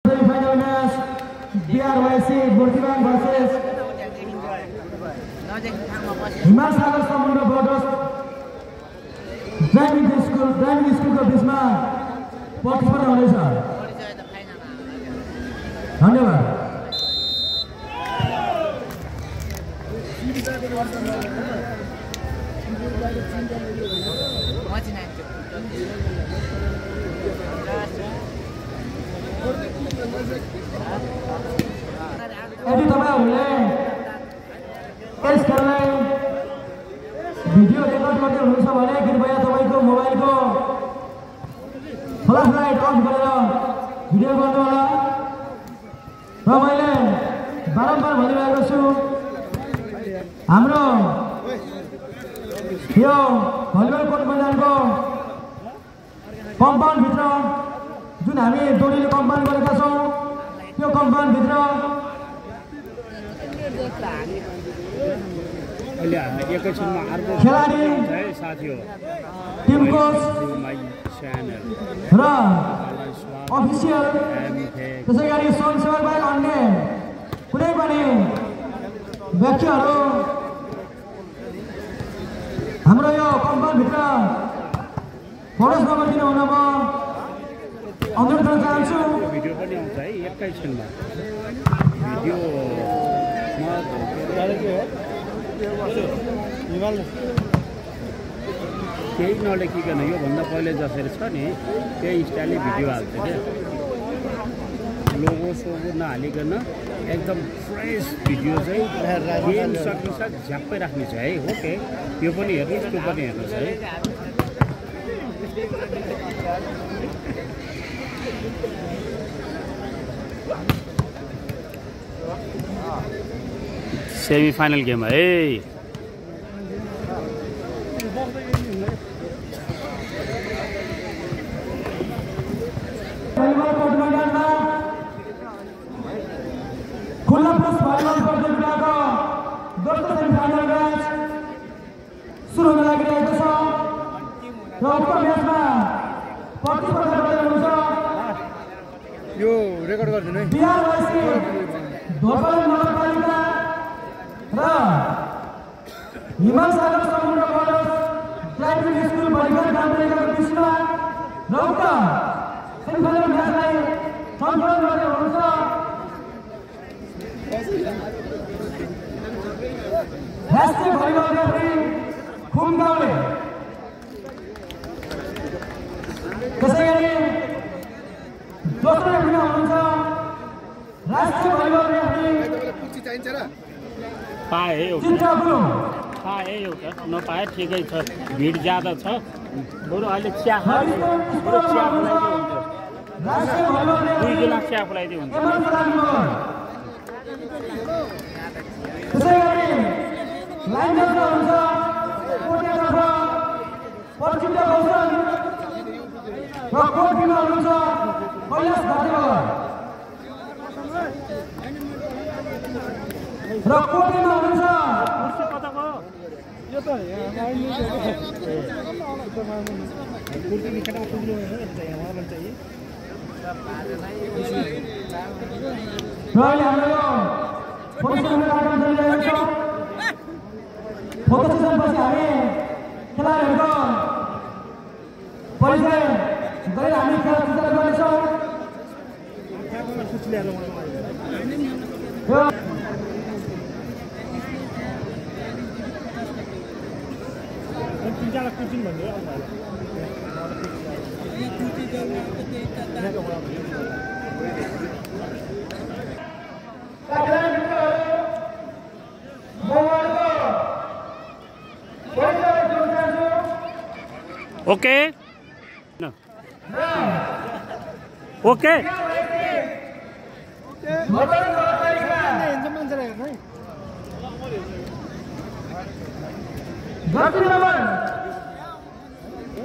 Semi-final match BRYC Burkina versus Himal Sagar Samudra Borders Driving School को बीचमा प्रतिस्पर्धा हुनेछ। धन्यवाद। यदि तपाईहरुले यस खेललाई भिडियो रेकर्ड गर्दै हुनुहुन्छ भने कृपया तपाईको मोबाइलको फ्ल्यास लाइट अन गरेर भिडियो गर्नु होला। र मैले बारम्बार भनिरहेको छु हाम्रो यो भलिबल कोर्ट मैदानको कम्पाउन्ड भित्र जुन हामी डोरीले कम्पाउन्ड गरेका छौं त्यो कम्पाउन्ड भित्र अहिले हामी एकैछिनमा अर्को खेलाडी साथी हो टिम कोच र अफिसियल त्यसैगरी स्वयंसेवक बाहेक अन्य कुनै पनि व्यक्तिहरू हाम्रो यो कम्पाउन्ड भित्र प्रवेश नगरिदिनु हुन म अनुरोध गर्न चाहन्छु। भिडियो पनि आउँछ है एकैछिनमा भिडियो केही नलेखिकन योभन्दा पहिले जसरी छ नि त्यही स्टाइलले भिडियो हाल्छ क्या, लोगो सोगो नहालिकन एकदम फ्रेस भिडियो चाहिँ गेम सकिन्छ झ्याप्पै राख्ने छ है। ओके यो पनि हेर्नुहोस् त्यो पनि हेर्नुहोस् है। सेमीफाइनल गेम है। खुला प्लस फाइनल प्रतियोगिताको दोस्रो सेमिफाइनल म्याच सुरु हुन लागिरहेको छ र उक्त म्याचमा प्रतिस्पर्धा गर्दै हुनुहुन्छ यो रेकर्ड गर्दिनु है BRYC धोरपाल नगरपालिका र हिमाल सागर समुद्र बर्डर्स ड्राइभिङ स्कुल भलिबल गाउँपालिकाको बीचमा र उक्त सेमिफाइनल म्याचलाई सञ्चालन गर्दै हुनुहुन्छ राष्ट्रिय भलिबल रेफ्री खुम गाउँले। त्यसैगरी दोस्रो रेफ्रीमा हुनुहुन्छ राष्ट्रिय भलिबल रेफ्री पाए चिन्ता गुरुङ। पाए एउटा नपाए ठिकै छ, भिड ज्यादा छ बरु अहिले चिया राष्ट्रिय भलिबल 2 गिलास चिया खुलाइदियो हुन्छ। त्यसैगरी लाइन जजमा हुन्छ कोटियातर्फ प्रसिद्ध गौसन र कोटीमा हुनुहुन्छ कैलाश घाटेकर र कोटीमा हुनुहुन्छ र अहिले हाम्रो यो फोटो सेसन कार्यक्रम चलिरहेको छ। फोटो सेसनपछि हामी खेलाडीहरूको परिचय गरेर हामी खेल सञ्चालन गर्नेछौँ। ओके ओके जर्सी नम्बर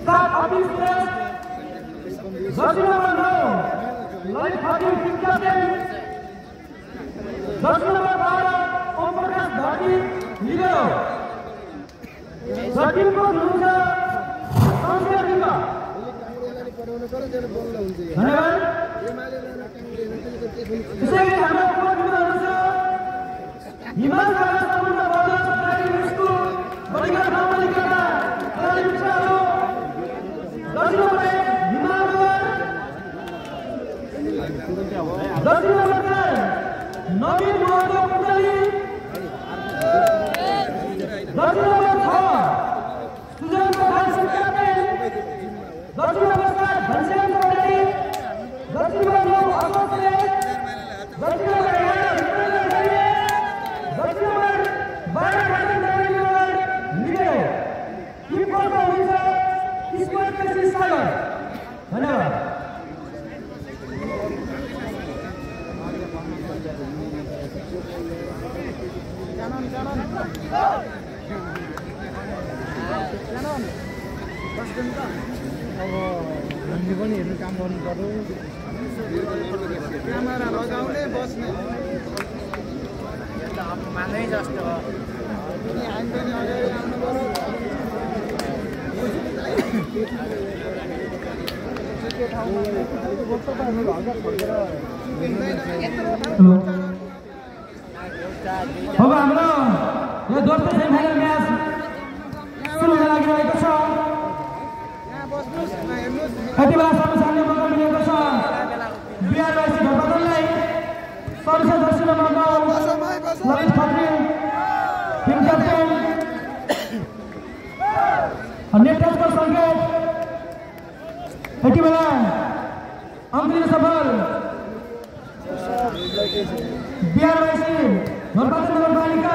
7 अफिस प्रेस, jersey number 9 Lalit Khatri team captain, jersey number 12 Om Prakash Dharti libero, jersey को हुनुहुन्छ संस्कार लिम्बा। धन्यवाद। त्यसैले हाम्रो उपविभाग छ हिमाल सागर समुद्र बर्डर्स प्राइमेरी स्कुल बलिघाट गाउँपालिकाका प्राइमेरी विद्यालय दक्षिण नम्बर 1 हिमाल नगर दक्षिण नम्बर 4 नवीन महतो पुतली दक्षिण नम्बर 6 सुजन प्रधान क्याप्टेन दक्षिण नम्बर 7 घनश्याम चौधरी दक्षिण नम्बर 9 अशोक ले दक्षिण नम्बर 11 दक्षिण नम्बर 12 निगे किपरको हुन्छ ईश्वर केसी सागर धन्यवाद हामीले पनि हेर्नु काम गर्नु पर्यो क्यामेरा लगाउने बस्ने मानै जस्तो हामी पनि अगाडि आउनु पर्यो अब हाम्रो यो दोस्रो सेमिफाइनल म्याच सुरु हुन लागिरहेको छ यति बेलासम्म सामने मौका मिलेको छ बिहारवासी धर्मदललाई सर्वोच्च दक्षिण number 9 Lalit Khatri team captain नेतृत्वको सङ्केत यति बेला अङ्क सफल बिहारवासी धर्मदल नगरपालिका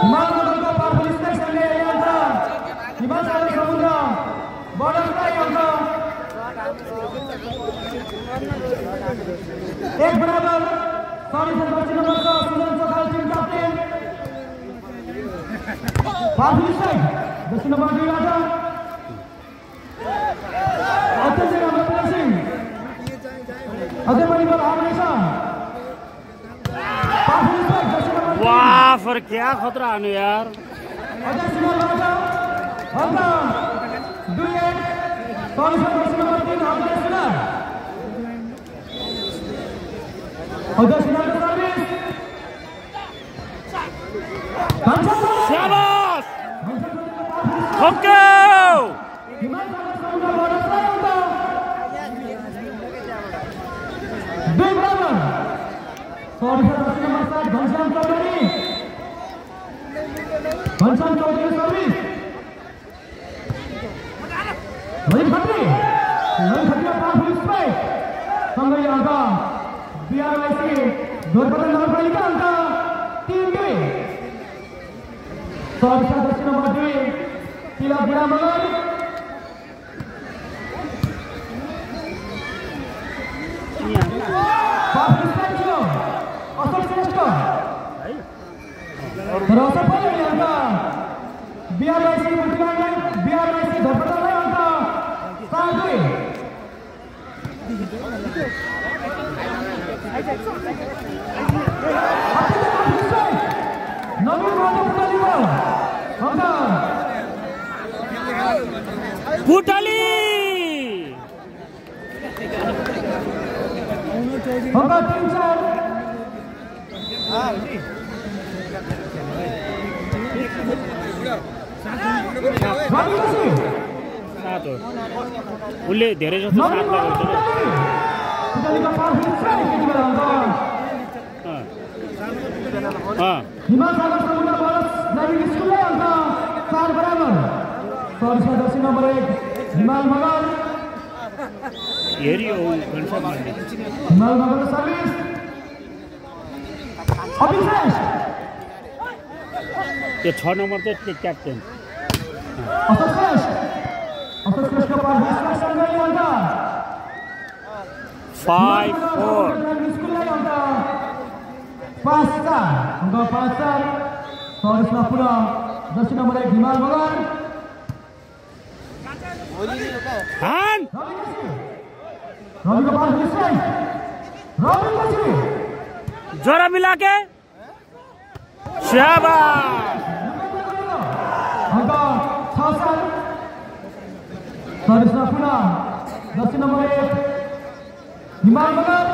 हिमाल नगरको पावरफुल स्ट्राइकरले यहाँ हिमाल सागर समुद्र बर्डरलाई अङ्क 1 बराबर सर्वोच्च दक्षिण नम्बरको Sujan Chaukhal team captain powerful strike दक्षिण नम्बर 2 बाट अत्यन्तै राम्रो प्लेसिङ अझै पनि बल आउनेछ पावरफुल स्ट्राइक दक्षिण नम्बर वाह पर क्या खतरा आने यार अझै सिमलबाट अङ्क 2-1 सर्वोच्च दक्षिण नम्बर 3 अङ्क सुना अझै सुनाको सर्भिस शाबाश ओके हिमाल सागर समुद्र बर्डरलाई अङ्क 2 बराबर सर्वोच्च दक्षिण नम्बर 7 घनश्याम चौधरी सर्भिस ललित खत्रीमा पावरफुल स्ट्राइक सँगै अङ्क बिहारवासी धोरपतन नगरपालिका अङ्क 3-2 सर्वोच्च दक्षिण नम्बर 2 तिलक बुढा मगर पावरफुल स्ट्राइक थियो अशोक श्रेष्ठ र सबै अङ्क बिहारवासी धोरपतनलाई अङ्क 7-2 नवीन महतो पुतलीको अङ्क पुतली अङ्क 3-4 सात हो उसले धेरै जस्तो साथ लगाउँछ हिमाल सागर समुद्र बर्डर्स प्राइमेरी स्कुललाई अङ्क 4 बराबर सर्वोच्च दक्षिण नम्बर 1 हिमाल मगर हेरियो हिमाल मगरको सर्भिस अभिषेक त्यो 6 नम्बर चाहिँ त्यो क्याप्टेन अशोक श्रेष्ठको पावरफुल अङ्क 5-4 स्कुललाई अङ्क 5-4 सर्भिसमा पुनः दक्षिण नम्बर 1 हिमाल मगर हान रविको पावरफुल स्ट्राइक रवि पछि जोरा मिला के शाबाश अङ्क 6-7 सर्भिसमा पुनः दक्षिण नम्बर 1 हिमाल मगर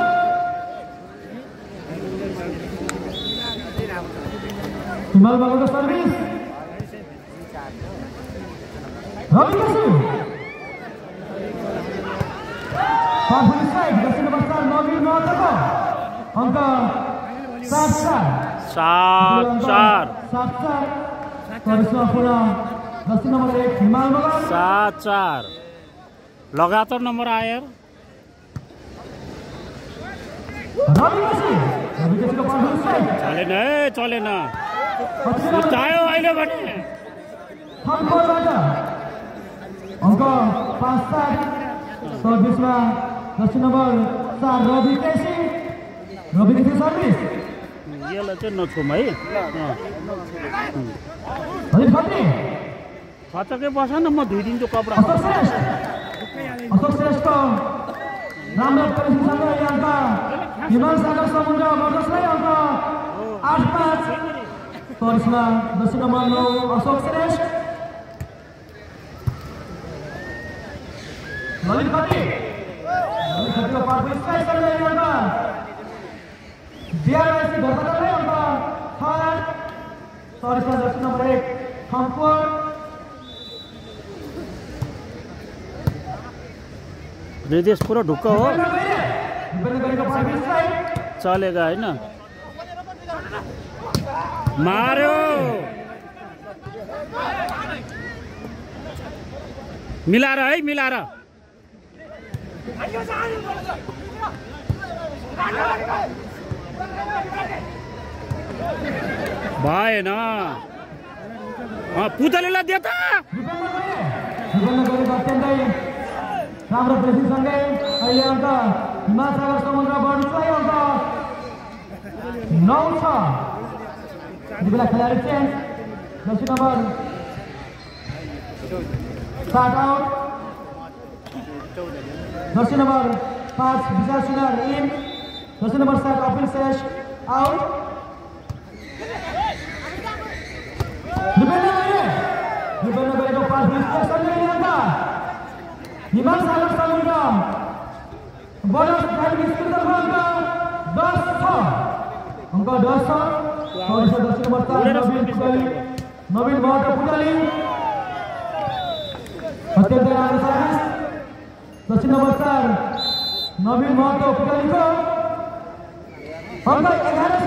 हिमाल मगरको service Rabi KC party side दक्षिण बस्तर नवीन महतोको अङ्क 7-4 सर्भिसमा पुनः दक्षिण नम्बर 1 हिमाल मगर 7-4 लगातार नम्बर आयो रवि केसीको पार्टी साइड चलेन उठायो अहिले भने फर्कोबाट अङ्क 5-7 सर्भिसमा दक्षिण नम्बर 4 रवि केसी सर्भिस यसलाई चाहिँ नछुम है खचकै बस न म धुइदिन्छु कपडा अशोक श्रेष्ठ राम्रो परिस्थितिसँग अङ्क हिमाल सागर समुद्र मर्दसलाई अङ्क 8-5 सर्भिसमा दक्षिण नम्बर 9 अशोक श्रेष्ठ ललित खत्रीको पार्टी स्ट्राइक गर्ने अङ्क बिआरआइसी धर्मलाई अङ्क 6 सर्भिसमा दक्षिण नम्बर 1 खम्पोर हृदय पुरो ढुक्क हो चलेगा होइन मार्यो मिलाएर है मिलाएर भएन पुतलीलाई दे त राम्रो प्रेसिङसँगै अहिले अङ्क हिमाल सागर समुद्र बढ्नुलाई अङ्क 9-6 यति बेला खेलाडी चेन्ज दक्षिण नम्बर 7 आउट दक्षिण नम्बर 5 विशाल सुनार इन दक्षिण नम्बर 7 कपिल श्रेष्ठ आउट विभिन्न गरेको पार्टिसिपेसन हिमाल सागर समुद्र बडा प्राइमेरी स्कुल अङ्क 10-6 अङ्क 10-6 दक्षिण नम्बर 4 नवीन महतो पुतली अत्यन्तै राम्रो सर्भिस दक्षिण नम्बर 4 नवीन महतो पुतलीको अङ्क 11 छ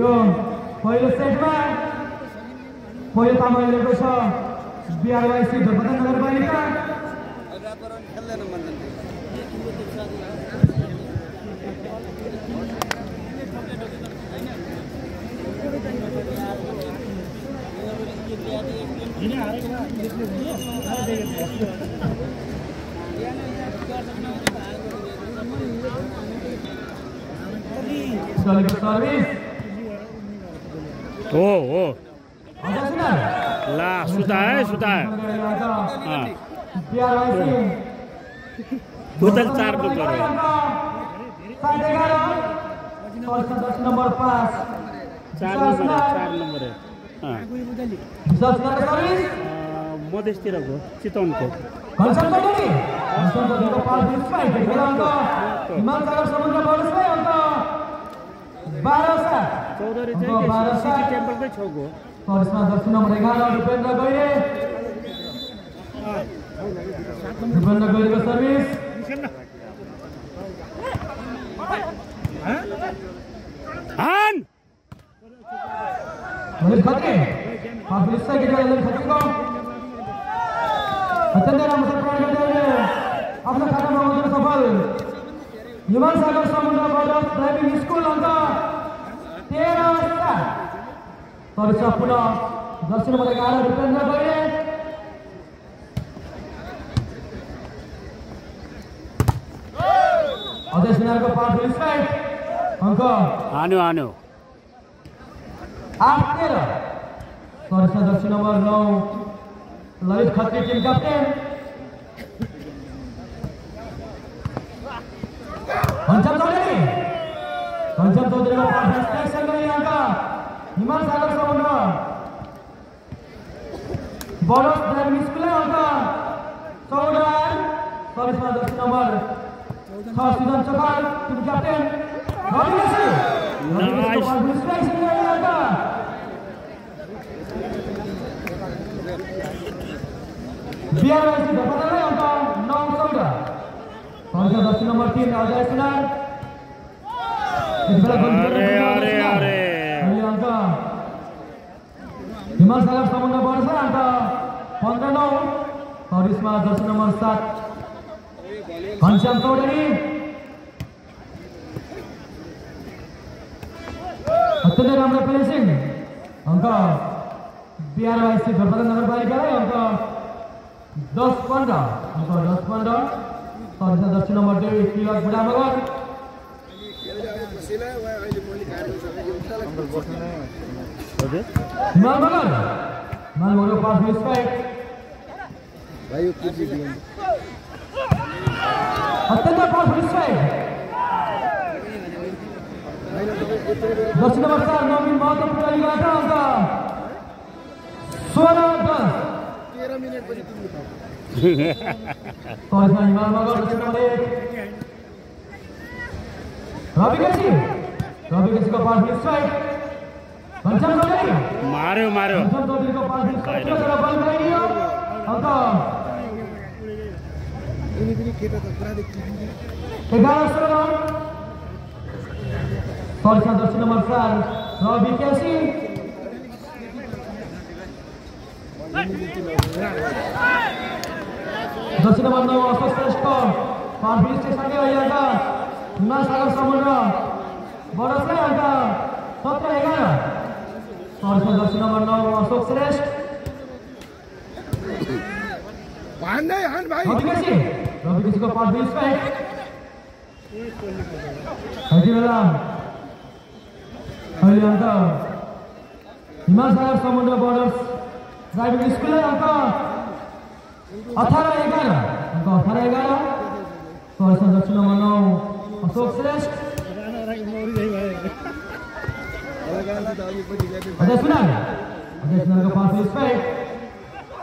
यो पहिलो सेटमा पहिलो तामाङ लिएको छ बिआरवाइसी धर्मदान नगरपालिका सर्भिस हो ला सुताए पुतल 4 नम्बर नम्बर 5 4 नम्बर मधेसतिरको चितवनको चौधरी चाहिँ टेम्पलकै छेउको दक्षिण नम्बर 11 रुपेन्द्र गैरेको सर्भिस आफ्नो खातामा उठ्न सफल हिमाल सागर समुद्रबाट ड्राइभिङ स्कुल अङ्क 13-7 सर्भिसमा पुनः दक्षिण नम्बर 11 रुपेन्द्र गैरे अध्यक्ष नारको पार्टी स्ट्राइक अङ्क हान्यो 8-13 सर्भिसमा दक्षिण number 9 Lalit Khatri team captain Ghanshyam चौधरीको पार्टी स्ट्राइक गर्ने अङ्क हिमाल सागर समुद्र बडोस ड्राइभिङ स्कुल अङ्क 14 सर्भिसमा दक्षिण number Sudan Cokal, tim kapten Robi Kesi. Nice. Biar masih dapat lagi untuk 9 saudara. Pangsa jersey nomor 3 Ajay Sunan. अरे angka Himal Sagar Samudra Borsa angka 15-9. Karisma jersey nomor 7 Kansyam Chaudhary. अत्यंत राम्रो placing अंक BRYC धर्मगढ नगरपालिकालाई अंक 10-15 अंक 10-15 सरसा दक्षिण number 2 Tilak Budhamagar हिमालमगर मालमगर पास स्ट्राइक अत्यंत पास स्ट्राइक दक्षिण नम्बर 4 नवीन महतो पुटालीबाट अंक 16-10 13 मिनेट पछि सरसा हिमालमगर दक्षिण नम्बर 1 रवि केसीको पास स्ट्राइक घनश्याम चौधरी मार्यो घनश्याम चौधरीको पास स्ट्राइक र बल गराइयो अंक 11-16 सरसा दक्षिण नम्बर 4 रवि केसी दक्षिण नम्बर 9 अशोक श्रेष्ठ पार्टी स्टेशनले अहिले हिमाल सागर समुद्र बडसले अंक 17-11 सरसा दक्षिण नम्बर 9 अशोक श्रेष्ठ रवि केसीको पार्टी स्ट्राइक अहिले अंक हिमाल सागर समुद्र बर्डर्स प्राइभेट स्कुलले अंक 18-11 अंक 18-11 सरसा दक्षिण नम्बर 9 अशोक श्रेष्ठ अजय सुनारको पास स्ट्राइक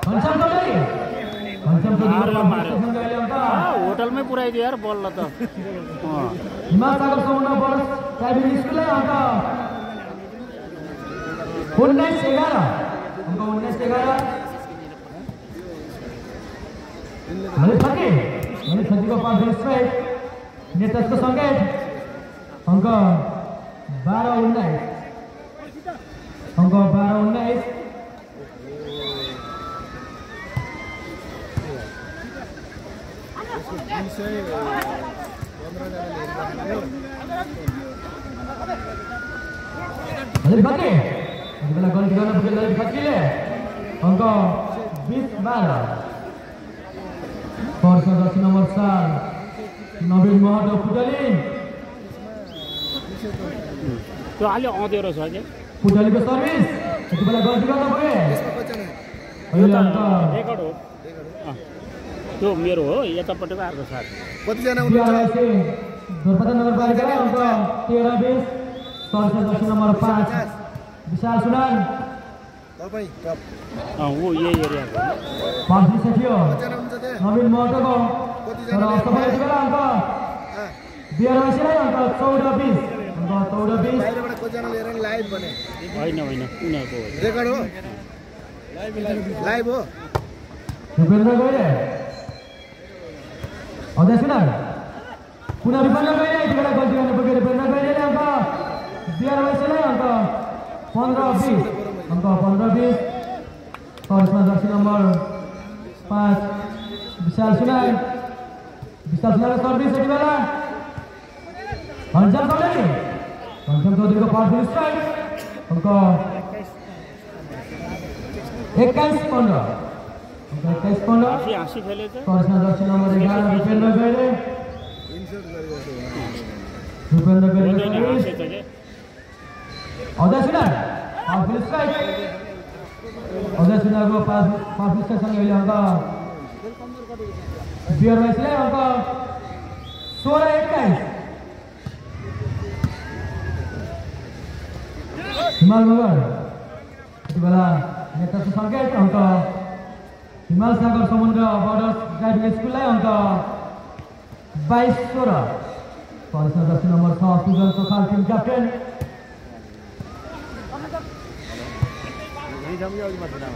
घनश्याम चौधरी होटलमै पुऱ्याइदियो यार बल्ल त हिमाल सागर समुद्र बर्डर्स प्राइभेट स्कुलले अंक 19-11 अंक 19-11 छत्तीको पास स्ट्राइक नेताजको सङ्केत अंक 12-19 अंक 12-19 गल्ती गर्न पुगे ललित खत्रीले अंक 20-12 सरसा दक्षिण नम्बर 4 नवीन महतो पुटली त्यो अलि आउँदै रहेछ के पुटलीको सर्भिस यति बेला गल्ती गर्न पुगे अहिले अंक रेकर्ड हो त्यो मेरो हो यतापट्टिको अर्को साथ कतिजना हुनुहुन्छ धोरपाटा नगरपालिकाले अंक 13-20 सरसा दक्षिण नम्बर 5 विशाल सुनान तपाईँ टप ऊ यही एरियाको 5 थियो कतिजना हुन्छ त्यहाँ नवीन महतोको तर सबै यति बेला अंक BRYC-लाई अंक 14-20 अंक 14-20 बाहिरबाट कतिजना लिएर लाइभ बने होइन उनीहरूको हो रेकर्ड हो लाइभ हो भूपेन्द्र गइले अझै सुनार पुनः विपन्न गइले यति बेला गल्ती गर्न पुगे भूपेन्द्र गइले अंक BRYC-लाई अंक 15-20 अंक 15-20 सरसा दक्षिण नम्बर 5 विशाल सुनार सर्भिस यति बेला घनश्याम चौधरीको पावरफुल स्ट्राइक अंक 21-15 अंक 21-15 हाँसी खेले छ सरसा दक्षिण नम्बर 11 भूपेन्द्र गइले अजय सुनार पावरफुल स्ट्राइक अजय सुनारको पावरफुल स्ट्राइकसँग अहिले अंक BRYC-लाई अंक 16-21 हिमालमगर यति बेला नेताको सङ्केत अंक हिमाल सागर समुद्र बर्डर्स ड्राइभिङ स्कुललाई अंक 22-16 Polisnya jersey nomor 6 Sugan Sokal tim kapten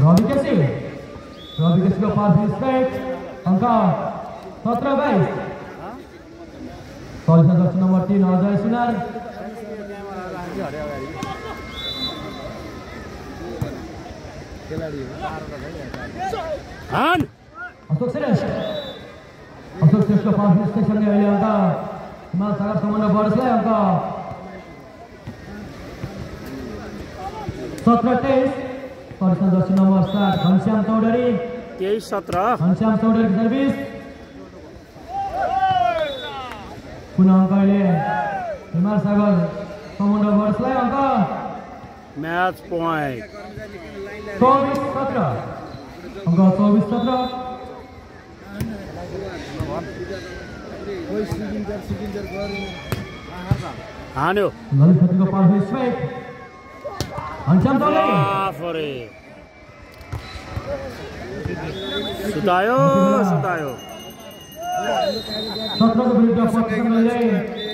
Robi Kesi ke pass straight angka 17-22 Polisnya jersey nomor 3 Ajay Sunar Ashok Suresh के पास स्टेशन में अहिले अंका हिमाल सागर समुद्र बढ्दै अंका 17-23 Polisnya jersey nomor 7 Ghanshyam Chaudhary 23-17 Ghanshyam Chaudhary service पुनः अंका अहिले हिमाल सागर समुद्र बढ्दै अंका मैच पॉइंट 24-17 अंका 24-17 हान्यो ललित छेत्रीको पास स्ट्राइक Ghanshyam Chaudhary सुतायो 17 को विरुद्ध पक्षले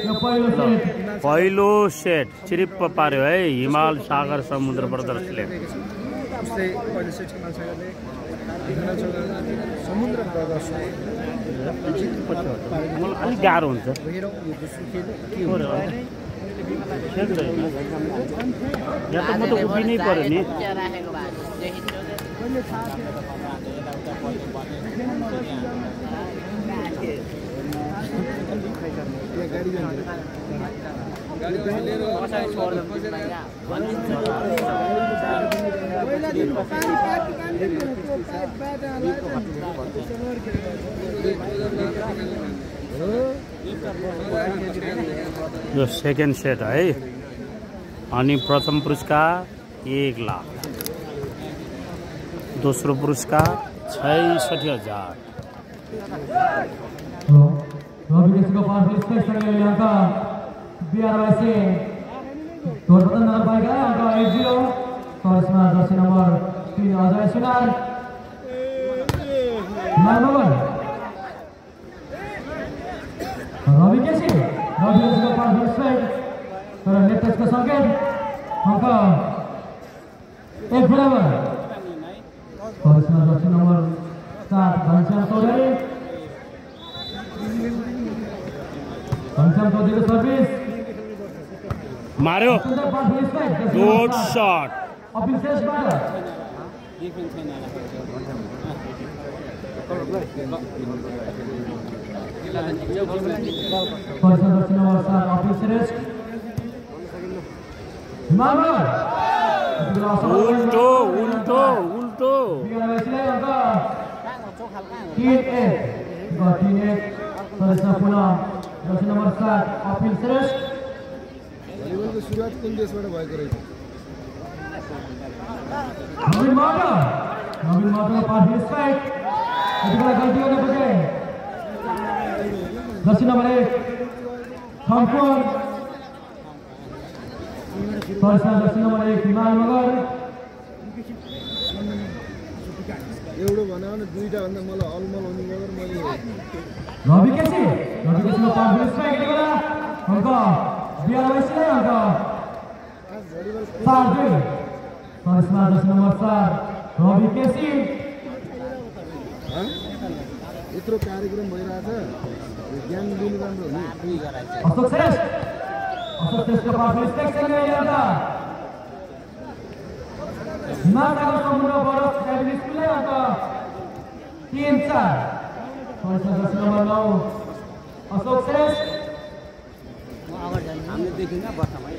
यो पहिलो सेट चिरिप्प पार्यो है हिमाल सागर समुद्र ब्रदर्सले उसले पहिलो सेट हिमाल सागरले समुद्र ब्रदर्सले अलिक गाह्रो हुन्छ यहाँ त म त उभिनै पर्यो नि यो सेकेन्ड सेट है अनि प्रथम पुरस्कार 1 लाख दोस्रो पुरस्कार 66,000 Robi Kesi को पास स्ट्राइक सँगै अंका बिहारवासी ढोरपतन नगरपालिका अंका 1-0 Polisnya jersey nomor 3 Ajay Sunar Marmon Robi Kesi को पास स्ट्राइक तर नेतृत्वको संकेत अंका 1 बराबर Polisnya jersey nomor 7 Ghanshyam Chaudhary Ghanshyam Chaudhary को सर्भिस मार्यो गुड शॉट अपिल सेसबाट Polisnya jersey nomor 7 अपिल सेरेस मार्मर उल्टो बिहारवासीलाई अंका 3-1 Polisnya पुनः jersey nomor 7 अपिल सेरेस भलिबलको सुरुवात कुन देशबाट भएको रहेछ नवीन मार्टो को पास स्ट्राइक यतिबेला गल्ती गर्ने बजे jersey nomor 1 खम्फोर Polisnya jersey nomor 1 हिमाल मगर एउटा भन्यो भने दुईटा भन्दा मलाई अलमल हुनु मगर मैले Robi Kesi को पास स्ट्राइक यतिबेला अंका बिहारवासीलाई अंका 4-2 Polisnya jersey nomor 4 Robi Kesi यत्रो कार्यक्रम भइरहेछ ज्ञान दिनु राम्रो हो नि Ashok Suresh को पास स्ट्राइक सँगै अंका हिमाल सागर समुद्र बढोस् प्राइमेरी स्कुलले अंका 3-4 Polisnya jersey nomor 9 Ashok Suresh हामीले देखिन बर्खामै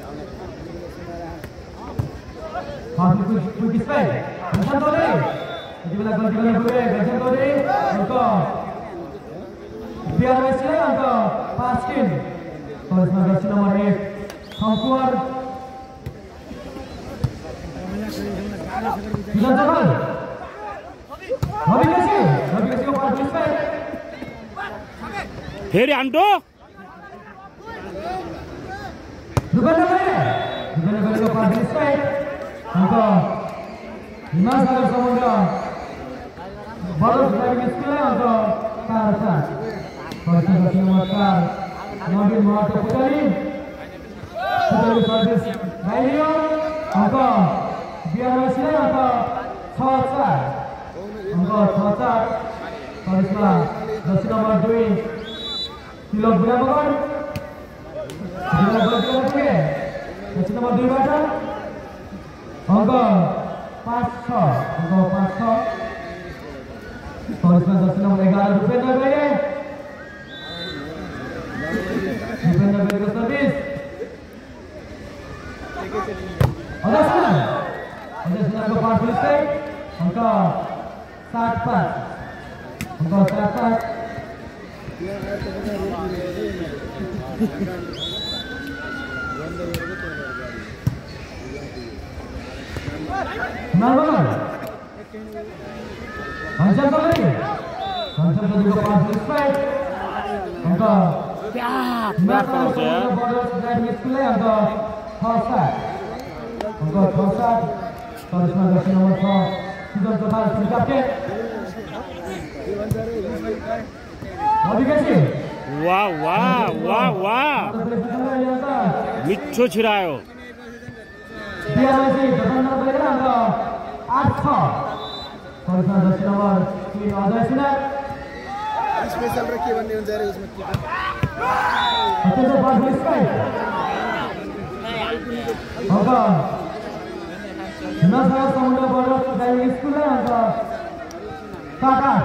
क्विक स्ट्राइक Ghanshyam Chaudhary यतिबेला गल्ती गर्ने पुगे Ghanshyam Chaudhary अंका बिहारवासीलाई अंका 5-3 Polisnya jersey nomor 1 खम्फोर Sugan Sokal Robi Kesi को पास स्ट्राइक फेरि हान्टो दुगनगरी को पास स्ट्राइक अंका हिमाल सागर समुद्र बढोस् प्राइमेरी स्कुललाई अंका 4-4 person Jersey number 4 Naveen Mahato पुजारी सर्भिस गाइलियो अङ्क 82 ले अङ्क 6-4 अङ्क 6-4 त्यसमा Jersey number 2 Tilak बुढामगर Jersey number 2 बाट अङ्क 5-6 त्यसमा जर्सी नम्बर 11 रुपेन्द्र बेले बेलेको सर्भिस अजयसनाको पाँच पुलिस अङ्क 7-5 अङ्क 7-5 नर्मल घनश्याम चौधरी को पाँच पुलिस अङ्क ड्राइभिङ स्कुल अङ्क 6-7 अङ्क 6-7 त्यसमा जर्सी नम्बर 6 सुजन चौताल क्याप्टेन वाह वाह वाह वाह मिठो छिरायो अङ्क 8-6 त्यसमा Jersey number 3 Ajay Sinha special र के भन्ने हुन्छ रे उसमा अङ्क नसागर समुद्र बर्डर ड्राइभिङ स्कुल अङ्क 7-8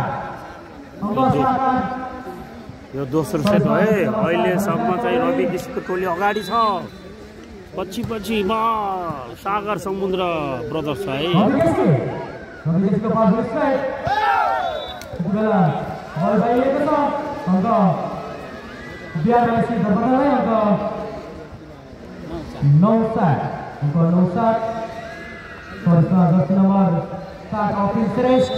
अङ्क 7-8 यो दोस्रो सेट हो है अहिलेसम्म चाहिँ रवि किसिमको टोली अगाडि छ पछि सागर समुद्र ब्रदर्स छ है अङ्क 82 धर्मलाई अङ्क 9-7 अङ्क 9-7 त्यसमा जर्सी नम्बर 7 अफिल श्रेष्ठ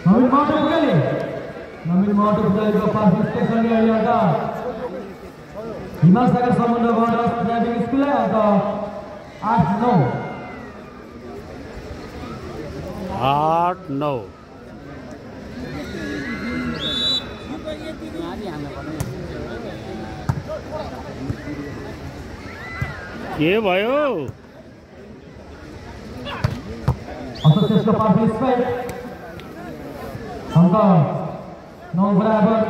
नवीन महतो पुजारीको पाँच स्टेसन अङ्क हिमाल सागर समुद्र बर्डर ड्राइभिङ स्कुल अङ्क 8-9 8-9 के भयो असोसिएसनको पार्टिसिपेट अङ्क 9 बराबर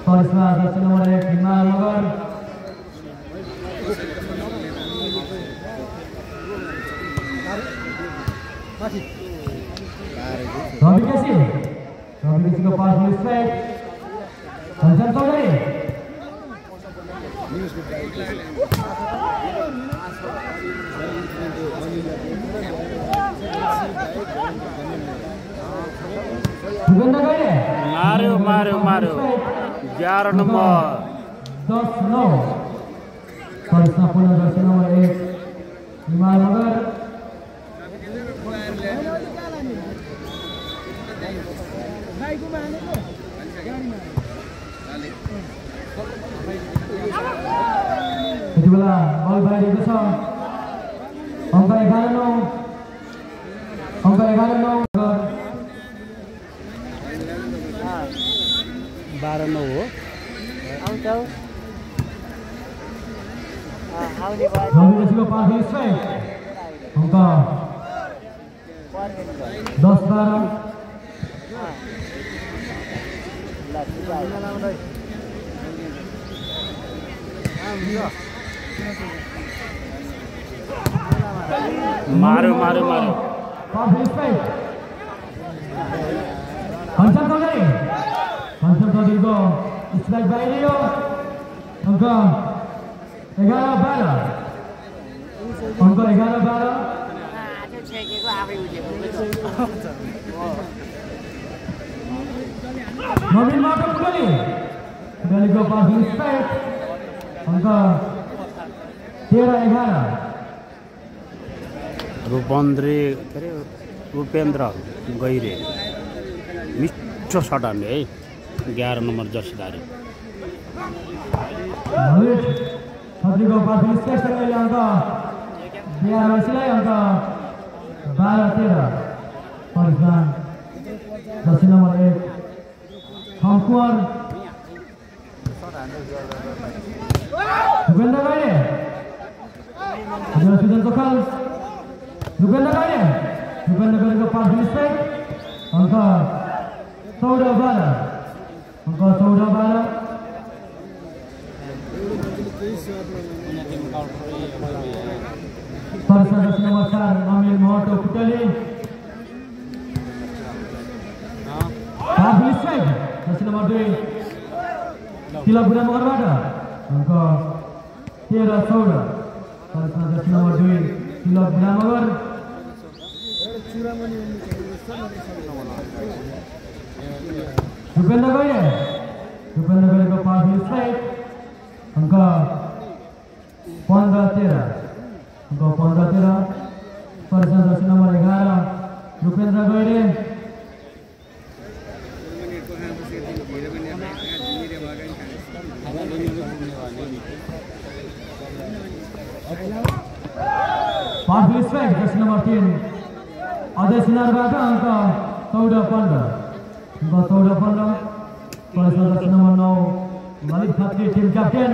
त्यसमा जर्सी नम्बर 1 हिमाल मगर रवि केसीको पार्टिसिपेट घनश्याम चौधरी मार्यो 11 नम्बर 10-9 त्यसमा पुनः जर्सी नम्बर 1 हिमाल मगर यति बेला बल बाहिरिएको छ अङ्क 11-9 अङ्क 11-9 12-9 हो रविको पाँच अङ्क 10-12 मार्यो घनश्याम चौधरीको स्ट्राइक बाहिरियो अङ्क 11-12 अङ्क 11-12 नवीन महतो पुजारीको पाँच अङ्क 13-11 रूपेन्द्र गैरे मिठो सट हान्ने है 11 नम्बर जर्सीधारी छत्रीको पार्टिसिपेसन अङ्क 82 अङ्क 12-13 परिधान Jersey number 1 हम्कुवर Rupendra गाइडे Sujan पोखल Rupendra गाइडे Rupendra गाइडेको pass mistake अंक 14-12 अंक 14-12 जर्सी नम्बर 4 अमिर Mahato कुटली pass mistake Jersey number 2 तिलक बुढामगरबाट अंक 13-14 Jersey number 2 Tilak बुढामगर Rupendra गाइडेको pass mistake अंक 15-13 अंक 15-13 Jersey number 11 Rupendra गाइडे pass mistake Jersey number 3 Ajay सिनारबाट अंक 14-15 अंक 14-15 Jersey number 9 Malik Khatri team captain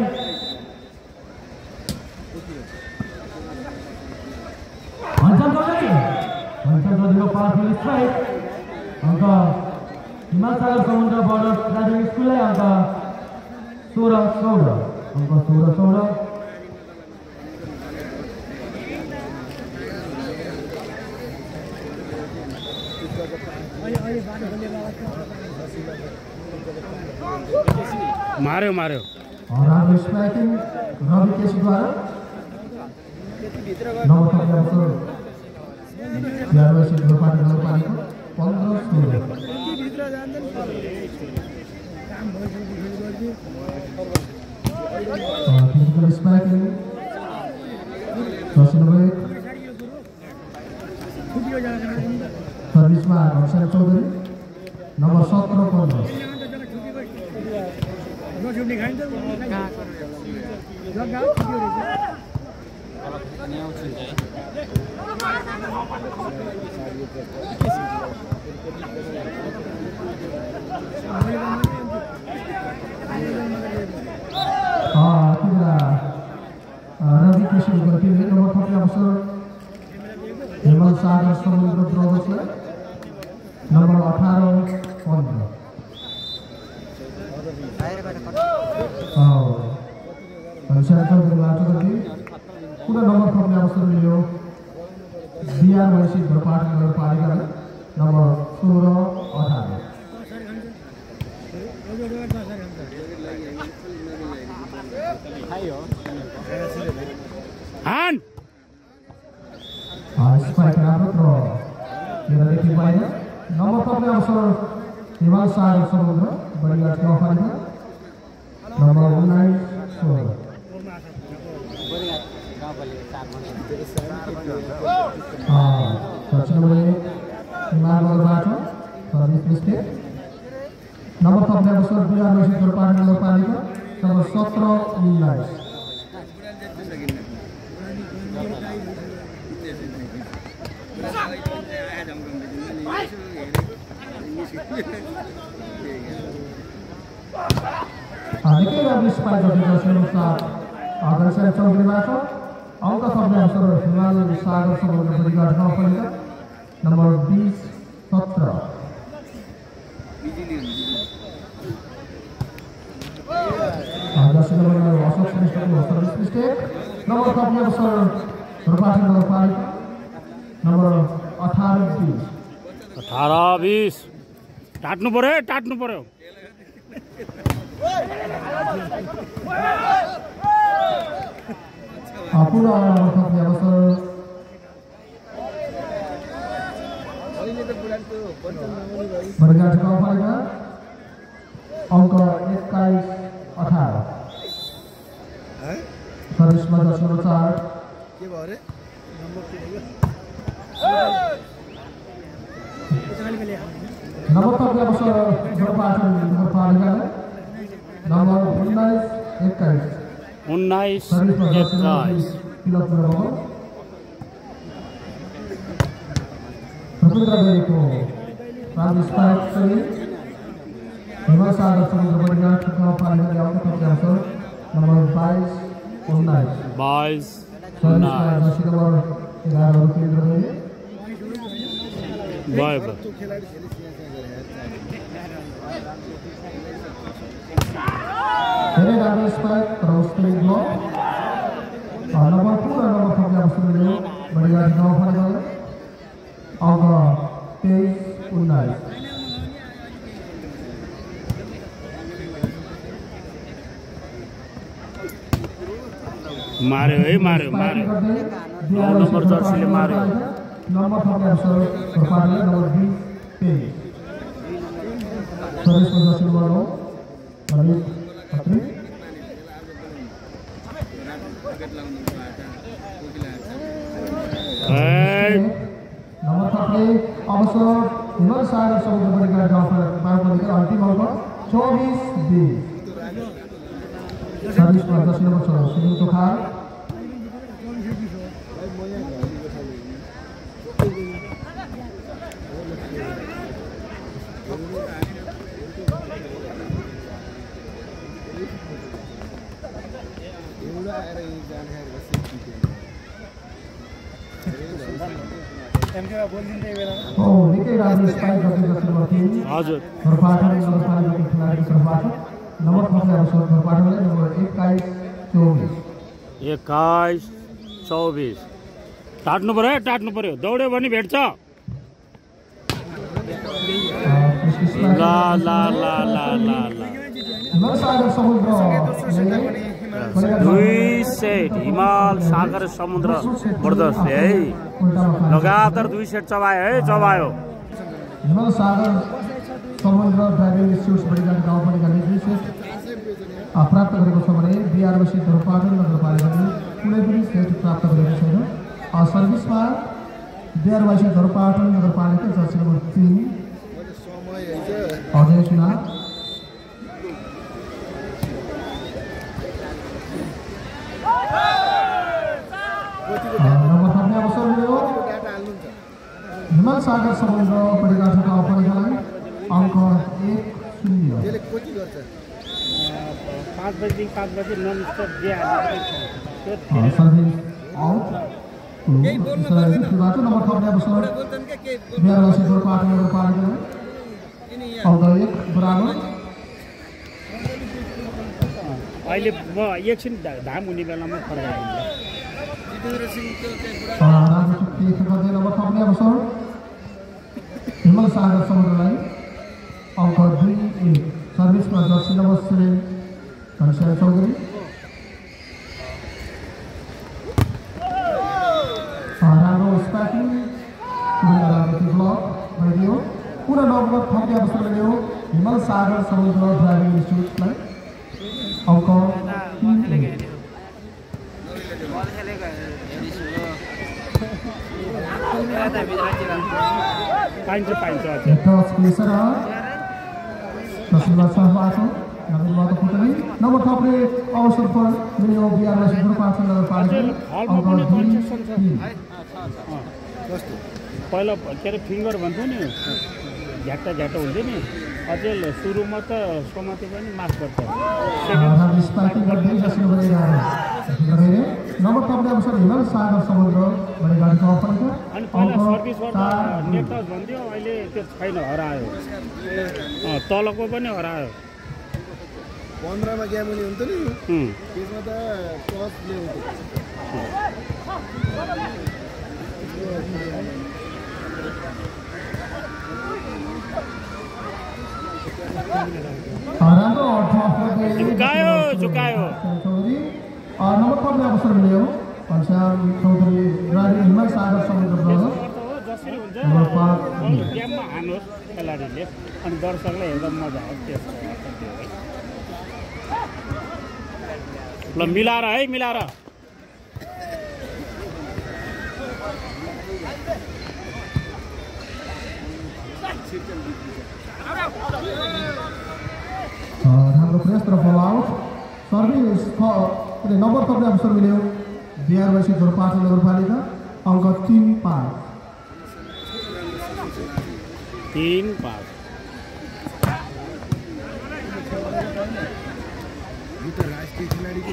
हन्चन चौधरीको पास मिस्टेक अंक हिमाल सागर समुद्र बोर्डर प्राथमिक स्कुललाई अंक 16-14 अंक 16-14 मार्यो राम्रो स्ट्राइकिङ रवि केसीद्वारा नम्बर अवसर नगरपालिका 15-16 फिजिकल स्ट्राइकिङ जर्सी नम्बर 1 सर्भिसमा घनश्याम चौधरी नम्बर 17-15 रवि केसीको टिमले नम्बर 30 अवसर हिमाल सागर समुद्र ब्रदर्सलाई नम्बर 18-15 घनश्याम चौधरीबाट पुनः नम्बर थप्ने अवसर मिल्यो बिहार वैश्विक भरपाट नगरपालिकालाई नम्बर 16-18 स्पाइक राम्रो देखि बाहिर नम्बर थप्ने अवसर हिमाल सागर समुद्र बढीघाट गाउँपालिका नम्बर 19-16 हिमालबाट सर्भिस मिस्टेक नम्बर थप्ने अवसर बिहार वैश्विक भरपाट नगरपालिका नम्बर 17-19 निकै राम्रो स्पाइक अनुसार घनश्याम चौधरीबाट अंक थप्ने अवसर हिमाल सागर समुद्र बढीघाट गाउँपालिका नम्बर 20-17 जर्सी नम्बर अशोक श्रेष्ठको सर्भिस मिस्टेक नम्बर थप्ने अवसर भरपाट नगरपालिका नम्बर 18-20 टाट्नु पर्यो पुनः थप्ने अवसर बढीघाट गाउँपालिका अंक 21-18 सर्भिसमा जर्सी नम्बर 4 नम्बर थप्ने अवसर भरपाट नगरपालिकालाई नम्बर 19-21 तिलक सुमित्रा देवीको राम्रो स्पाइक चाहिँ हिमाल सागर समुद्र परिवार गाउँपालिकाले आउने कक्षाउँछ नम्बर 22 19 जर्सी नम्बर 11 केन्द्र गए भयो धेरै राम्रो स्पाइक र उसले ब्लक नम्बर 2 र नम्बर 3 ले सुमित्रा परिवार गाउँपालिकाले अङ्क 23-19 मार्यो है मार्यो नम्बर जर्सीले मार्यो नम्बर 3 अवसर प्रपाले नम्बर 20 पेज सर्भिस जर्सी नम्बर 9 अनि खत्री नम्बर 3 अवसर हिमाल सागर समुद्र परिवार गाउँपालिका अन्तिम अङ्क 24-20 सर्भिसमा जर्सी नम्बर 6 सुनिल चोखार निकै राम्रो स्पाइक गर्दै जर्सी नम्बर 3 हजुर घरपाटन नगरपालिकाको खेलाडी घरपाटन नम्बर 3 अवसर घरपाटनले नम्बर 21-24 टाट्नु पर्यो दौड्यो भने भेट्छ ला ला ला ला ला ला सागर समुद्र 2 सेट हिमाल सागर समुद्र बर्दस्ते है लगातार 2 सेट चबायो हिमाल सागर समुद्र ड्राइभिङ इन्स्टिट्युट परिवार गाउँपालिकाले 2 सेट प्राप्त गरेको छ भने बिआरबसी घरपाटन नगरपालिकाले कुनै पनि सेट प्राप्त गरेको छैन सर्भिसमा बिआरबसी घरपाटन नगरपालिका जर्सी नम्बर 3 अजय सुना नम्बर 3 अवसर मिल्यो हिमाल सागर समुद्र परिवार गाउँपालिकालाई अङ्क 1-0 5 बजे non stop service out number 3 अवसर बिआरबसी घरपाटन नगरपालिकालाई अङ्क 1 बराबर अहिले म एकछिन धाम हुने बेलामा फर्काइदिन्छु नम्बर 3 अवसर हिमाल सागर समुद्रलाई अङ्क 2-1 सर्भिसमा जर्सी नम्बर 7 घनश्याम चौधरी राम्रो स्पाइकिङ राम्रो ब्लक भइदियो पुरा नम्बर 3 अवसर मिल्यो हिमाल सागर समुद्र ड्राइभिङ इन्स्टिट्युटलाई अङ्क 3 पाइन्छ नम्बर 3 अवसर पर मिल्यो बिआरबसी घरपाटन नगरपालिका अङ्क 2-3 पहिला के अरे फिङ्गर भन्थ्यो नि झ्याट्टा हुन्थ्यो नि अझै सुरुमा त समाति पनि माफ गर्छ नम्बर 3 अवसर हिमाल सागर समुद्र गाडी गाउँपालिका अनि पहिला सर्भिस गर्दा नेटस भन्थ्यो अहिले त्यो छैन हरायो तलको पनि हरायो 15 मा ग्यामुनी हुन्थ्यो नि त्यसमा त टप ल्याउँथ्यो झुकायो नम्बर 3 अवसर मिल्यो घनश्याम चौधरी हिमाल सागर समुद्र जसरी हुन्छ गेममा हान्नुहोस् खेलाडीले अनि दर्शकलाई हेर्दा मजा आउँछ त्यसको ल मिलाएर हाम्रो प्रयास र फल आउट सर्भिस नम्बर 3 अवसर मिल्यो बिआरबसी घरपाटन नगरपालिका अङ्क 3-5 3-5 यो त राष्ट्रिय खेलाडीको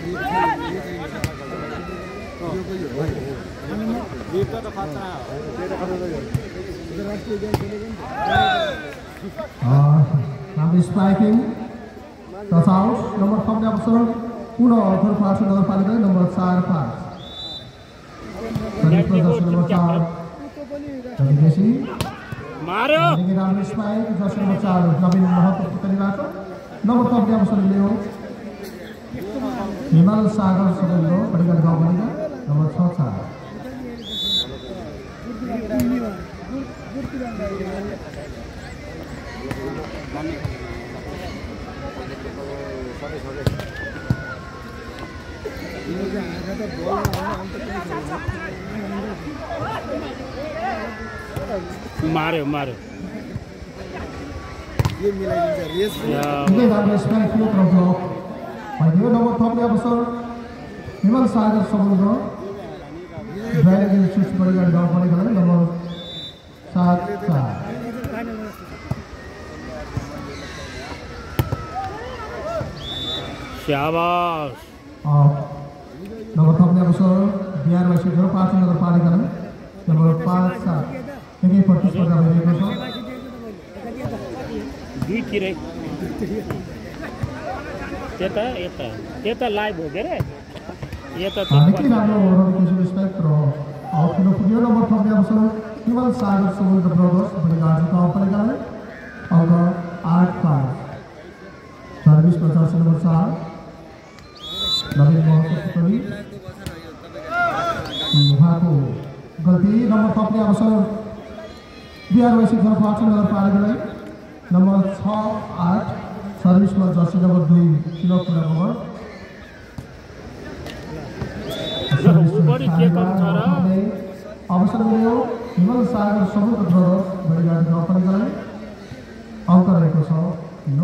Number striking, touch out. Number 5 अवसर पुनः अर्थर पार्छ नगरपालिका नम्बर 4-5 नम्बर 4 जतिकेसी मार्यो राम्रो स्ट्राइक जर्सी नम्बर 4 नवीन महत्त्वको तरिकाबाट नम्बर 5 अवसर लियो हिमाल सागर सबैको बढीका गाउँपालिका नम्बर 6-4 मार्यो मार्यो यो मिलाइदिन्छ रेस निकै राम्रो स्ट्राइक थियो तर ब्लक भइदियो नम्बर 5 अवसर हिमाल सागर सबैको ड्राइभिङ सुस बढीका गाउँपालिका नम्बर 7-4 शाबाश नम्बर 5 अवसर बिहारवासी पाँच नगरपालिका नम्बर 5-7 एकै प्रतिस्पर्धा भइरहेको छ दुईतिरै त्यता लाइभ हो के रे यता निकै राम्रो रविकेशन स्ट्राइक र आउटफिल्ड पुग्यो नम्बर 5 अवसर हिमाल सागर समुद्र ब्रदर्स बढीघाट गाउँपालिकाले अङ्क 8-5 सर्भिसमा जर्सी नम्बर 4 नवीन महत्त्व उहाँको गल्ती नम्बर 5 अवसर बिहारवासी पाँच नगरपालिकालाई नम्बर 6-8 सर्भिसमा जर्सी नम्बर 2 किलो पुरा नम्बर अवसर मिल्यो हिमाल सागर समुद्र ब्रदर्स बढीघाट गाउँपालिकालाई अङ्क रहेको छ 9-6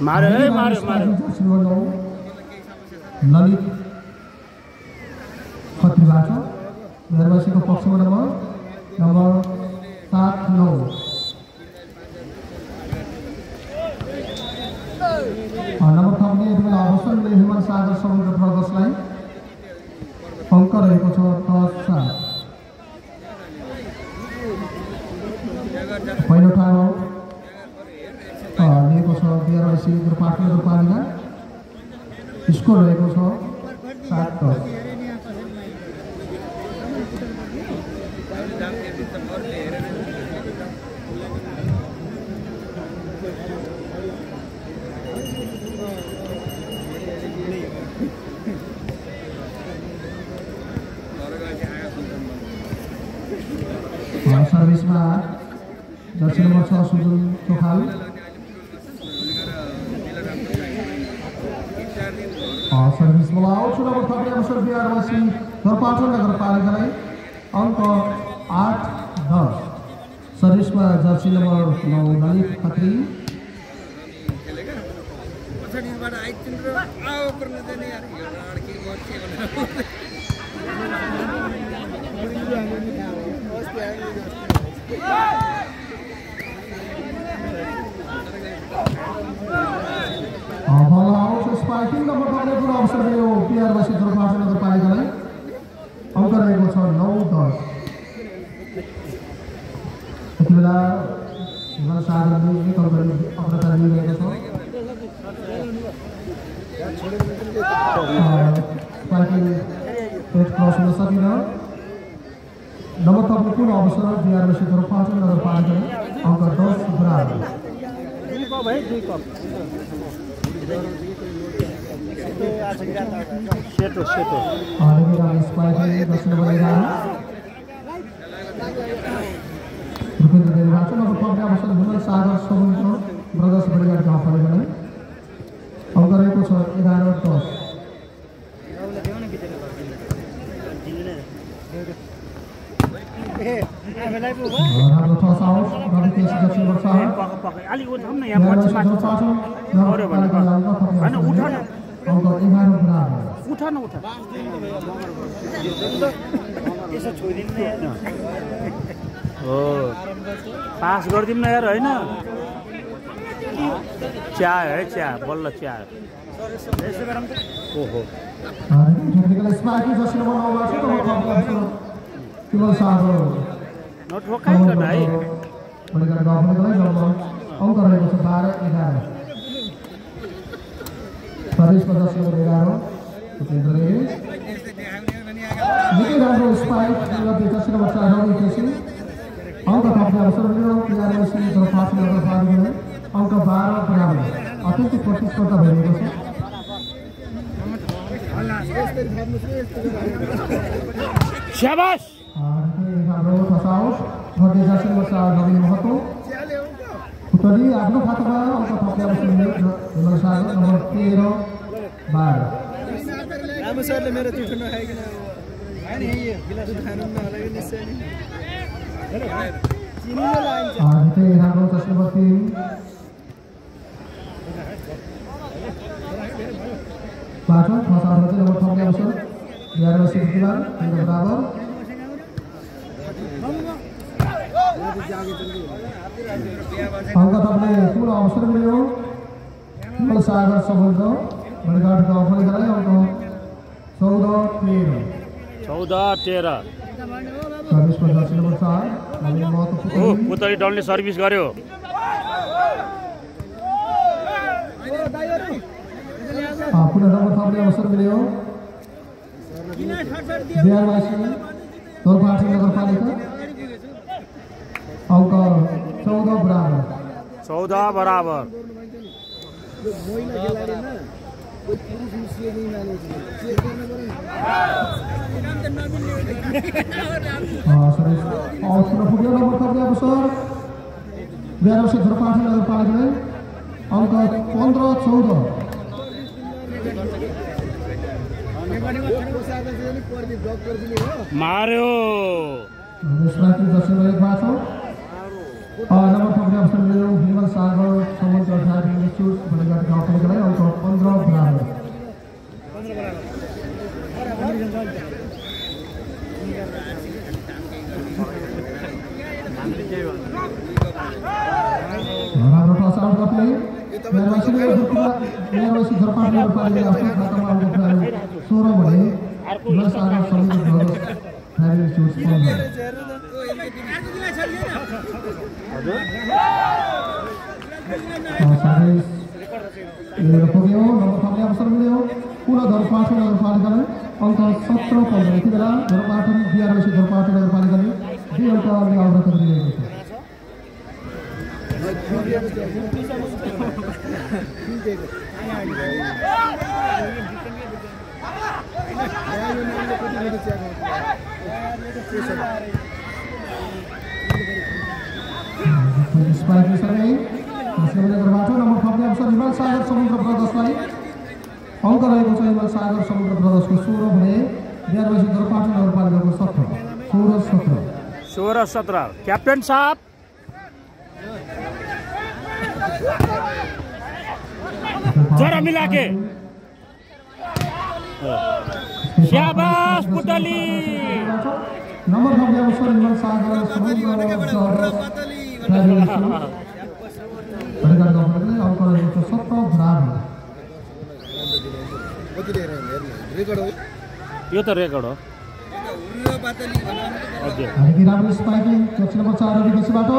मार्यो मार्यो मार्यो ललित खत्रीबाट बिहारवासीको पक्षमा नम्बर 7-9 नम्बर 5 यति बेला अवसरले हिमाल सागर समुद्र ब्रदर्सलाई अङ्क रहेको छ 10-7 पहिलो टाइम आउट लिएको छ बिहारवासी पाँच नगरपालिका स्कोर रहेको छ 7-10 सर्भिसमा जर्सी नम्बर 6 सुजन चोखाल सर्भिसमा आउँछ नम्बर 5 अवसर बिहारवासी पाटन नगरपालिकालाई अङ्क 8-10 सर्भिसमा जर्सी नम्बर 9 ललित खत्री बल आउँछ स्पाइकिङ नम्बर 5 पुरा अवसर मिल्यो बिहारवासी पाटन नगरपालिकालाई अङ्क रहेको छ 9-10 यति बेला हिमाल सागरले एक अङ्क अग्रता लिइरहेको छ स्पाइकिङ पेट क्रस हुन सकिन नम्बर 5 पुनः अवसर बिहारवासी पाटन नगरपालिकाले अङ्क 10 बराबर सेतो सेतो रुपेन्द्र देवीबाट नम्बर 5 अवसर हिमाल सागर समुद्र ब्रदर्स बढीघाट गाउँपालिकालाई अङ्क रहेको छ 11-10 राम्रो टस आउट रवि केसी दक्षिण वर्ष अलि उठाउन यहाँ अरे भने होइन उठा न अङ्क 11 बराबर उठा न उठा हो पास गरिदिउँ न यार होइन चिया है चिया बल्ल चिया ओहो टेक्निकल स्पाइक जसले बनाउनु भएको छ केवल सारो नठोकाइकन है बढी गरेर गफले अङ्क रहेको छ 12-11 सर्भिसमा जसले 11 उपेन्द्रले निकै राम्रो स्पाइक जसले बच्चा रवि केसी अङ्क थप्ने अवसर मिल्यो पिआरएसी तर पास नगर पार्ने अङ्क 12 बराबर अत्यन्तै प्रतिस्पर्धा भइरहेको छ शाबाश हाम्रो फसाउट गर्दै जान्छन् बच्चा रवि महतो पुतली आफ्नो खातामा अङ्क थप्ने अवसर मिल्यो हिमल सागर नम्बर 13-12 रामु सरले मेरो दुध नखाइकन हैन गिलास खानु नहोला निश्चय नि चिनी लाइन्छ त्यही हाम्रो चस्लपति बाटो फसाउट चाहिँ नम्बर थप्ने अवसर 11 सिद्धिमान बराबर अङ्क थप्ने ठुलो अवसर मिल्यो हिमल सागर समुद्र बडीघाटको अफर गराए अङ्क 14-13 सर्भिसमा जर्सी नम्बर 4 नवीन महतो पुतली डलले सर्भिस गर्यो पुनः नम्बर थप्ने अवसर मिल्यो बिहारवासी दोलपाटी नगरपालिका अङ्क 14 बराबर 14 बराबर महिला खेलाडीमा कोही पुरुष निस्किए नि मानेछ चेक गर्न सर्भिस पुनः पुग्यो नम्बर थप्ने अवसर बिहारवासी दोलपाटी नगरपालिका अङ्क 15-14 मार्यो नम्बर थप्ने अवसर मिल्यो हिमल सागर समुद्र ड्राइभिङ इन्स्टिच्युट बडीघाट गाउँपालिकालाई अङ्क 15 बराबर राम्रो टस आउट गर्दै बिहारवासी घरपाट नगरपालिकाले आफ्नो खातामा अङ्क 16 भने हिमल सागर समुद्र ड्राइभिङ इन्स्टिच्युट 15 पुग्यो नम्बर थप्ने अवसर मिल्यो पुनः धरपाटन नगरपालिकालाई अङ्क 17-15 यति बेला धरपाटन बिहारवासी धरपाटन नगरपालिकाले 2 अङ्कले अग्रता गरिरहेको छ नम्बर थप्ने अवसर हिमल सागर समुद्र ब्रदर्सलाई अङ्क रहेको छ हिमल सागर समुद्र ब्रदर्सको 16 भने बिहारवासी धरपाटन नगरपालिकाको 16-17 क्याप्टेन साहब जरा मिला के शाबाश पुतली नम्बर थप्ने अवसर हिमल सागर समुद्र अङ्क रहेको छ 17 बराबर यो त रेकर्ड हो राम्रो स्पाइकिङ दक्षिण नम्बर 4 विदेशीबाट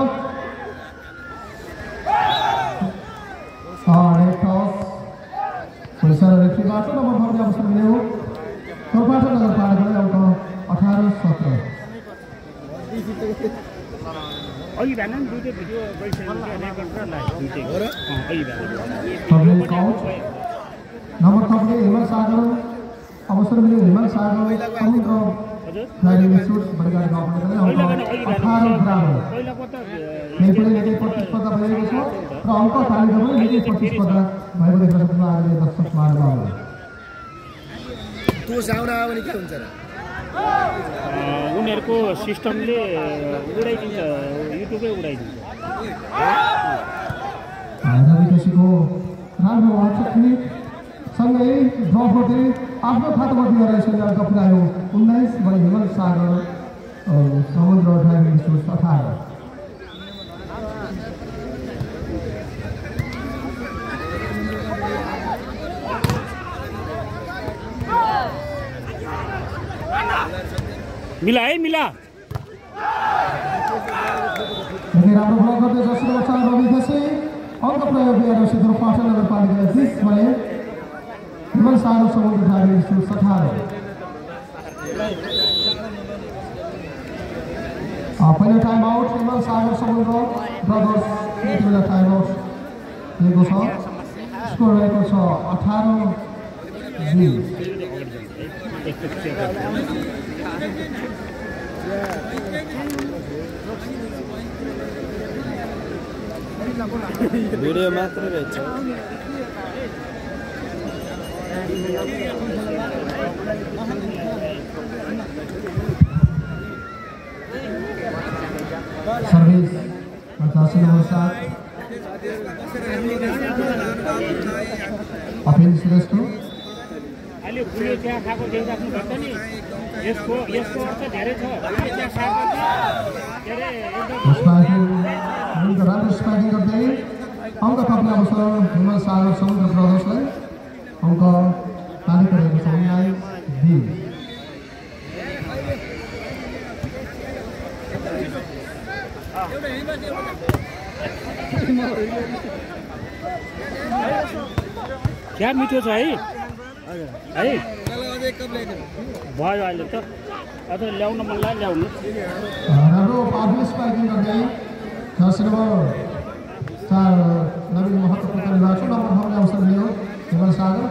पैसा रेफ्रीबाट नम्बर थप्ने अवसर मिल्यो धरपाटन नगरपालिकालाई अङ्क 18-17 नम्बर थप्ने हिमल सागर अवसर मिल्यो हिमल सागर समुद्र ड्राइभिङ इन्स्टिच्युट बडीघाट गाउँपालिकालाई अङ्क 18 बराबर नेपाली निकै प्रतिस्पर्धा भइरहेको छ र अङ्क तालिका पनि निकै प्रतिस्पर्धा भएको देख्न सक्छौँ अहिले दर्शक महानुभावहरू दोष आउन आयो भने के हुन्छ र उनीहरूको सिस्टमले उडाइदिन्छ युट्युबै उडाइदिन्छ विदेशीको हाम्रो टेक्निक सँगै ड्रप गर्दै आफ्नो खातामा दिएर यसरी अङ्क पुर्यायो 19 भने हिमल सागर समुद्र ड्राइभिङ स्कुल 18। मिला है मिला राम्रो ब्लक गर्दै जसरी बच्चा रवि खसी अङ्क प्रयोग गरेर सिधो पाटन नगरपालिका 20 भने हिमल सागर समुद्र ड्राइभिङ स्कुल 18। पहिलो टाइम आउट हिमल सागर समुद्र ब्रदर्स यतिबेला टाइम आउट दिएको छ। स्कोर रहेको छ 18-20। भिडियो मात्र रहेछ। सर्भिस 85 नंबर 7 अपिल श्रेष्ठ अहिले फुल्यो चिया खाएको देख्दाखेरि भन्छ नि यसको अर्थ धेरै छ। चिया खाएको के अरे एकदम राम्रो स्पाइकिङ गर्दै अङ्क थप्ने अवसर हिमल सागर समुद्र ब्रदर्सलाई अङ्क ताली गरेको छ 19-20। क्या मिठो छ है भयो अहिले त अझ ल्याउन मन लाग्यो ल्याउनु। राम्रो पावरफुल स्पाइकिङ गर्दै जर्सी नम्बर 4 नवीन महत्त्वपूर्ण निर्वाचन नम्बर थप्ने अवसर लियो हिमल सागर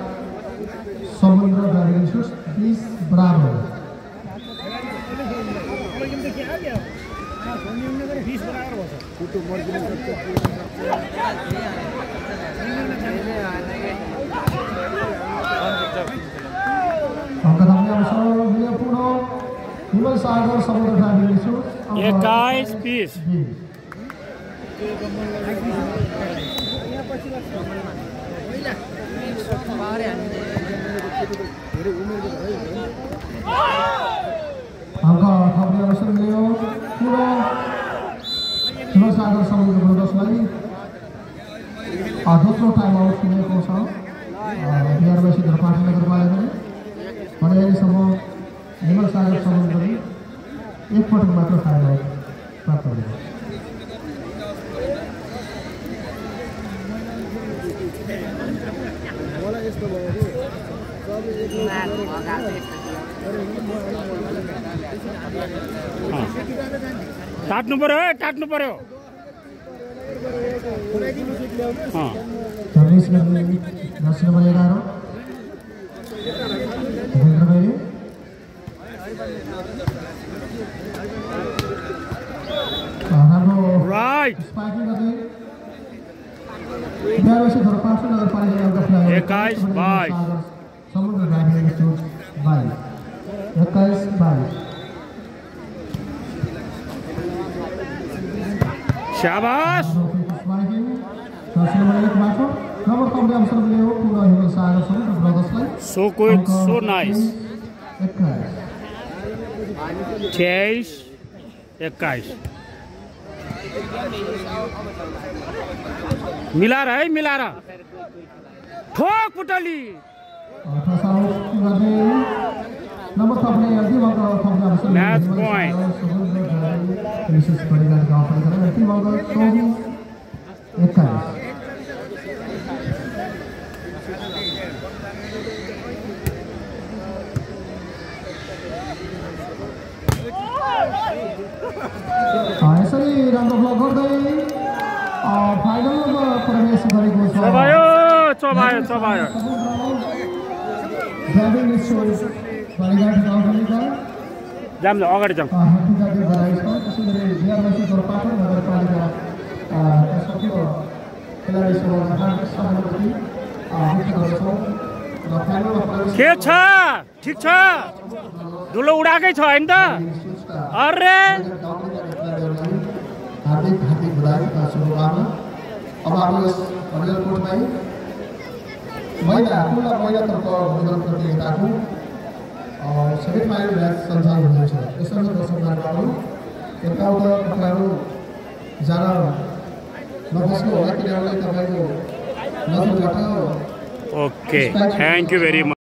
समुद्र ड्राइभिङ स्कुल 20 बराबर। अङ्क थप्ने अवसर लियो पुनः हिमल सागर समुद्र ड्राइभिङ स्कुल 21-20। अङ्क थप्ने अवसर लियो पुनः हिमल सागर समुद्र ब्रदर्सलाई दोस्रो टाइम आउट दिएको छ बिहारवासी पाटन नगरपालिकाले। भने अहिलेसम्म हिमल सागर समुद्रले एकपटक मात्र टाइम आउट प्राप्त गरेको छ। मलाई यस्तो भयो कि टाट्नु पर्यो है टाट्नु पर्यो। 24 नम्बर 11 राइट स्पाइकिङ गर्दै बिहारवासी पाटन नगरपालिका 21-22 समुद्र ड्राइभिङ स्कुल 22 21-22। शाबाश स्पाइकिङ जर्सी नम्बर 1 बाट नम्बर कम्ती अवसर लियो पुनः हिमल सागर समुद्र ब्रदर्सलाई। So good so nice. 23-21 मिलाएर है मिलाएर ठोक पुटली नम्बर थप्ने अन्तिम अङ्क थप्ने अवसर म्याच पोइन्ट। विशेष परिवारका अफर अन्तिम अङ्क 24-21। यसरी राम्रो ब्लक गर्दै फाइनलमा प्रवेश गरेको छ। चबायो ड्राइभिङ स्कुल बालीघाट गाउँपालिका जाम अगाडि जाउँ। हकीकत गराइ छ। त्यसै गरी बिहारवासी पाटन नगरपालिका सकियो खेलाडी सभापति के छ ठिक छ धुलो उडाकै छ हैन त। अरे हार्दिक बधाई शुभकामना। अब हाम्रो हरियल कोटलाई महिला महिलातर्फ भलिबल प्रतियोगिताको सेकेन्ड फाइनल म्याच सञ्चालन हुँदैछ। यसर्थ दर्शक महानुभावहरू यताउता कताहरू जान नबस्नु होला, किनभने तपाईँको नजरबाट okay, thank you very much.